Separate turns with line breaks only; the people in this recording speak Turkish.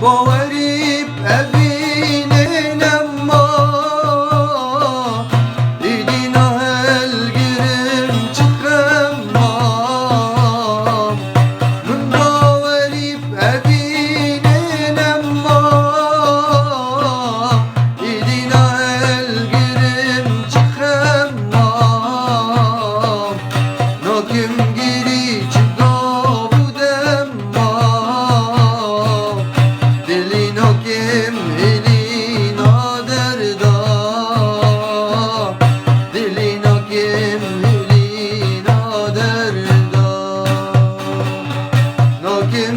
Boğarıp evinin emma İdin ahel girim çıkemma Min boğarıp evinin emma İdin ahel girim çıkemma Nokim giri çıkta bu demma Dilino kim hilina derda Dilino kim hilina derda No kim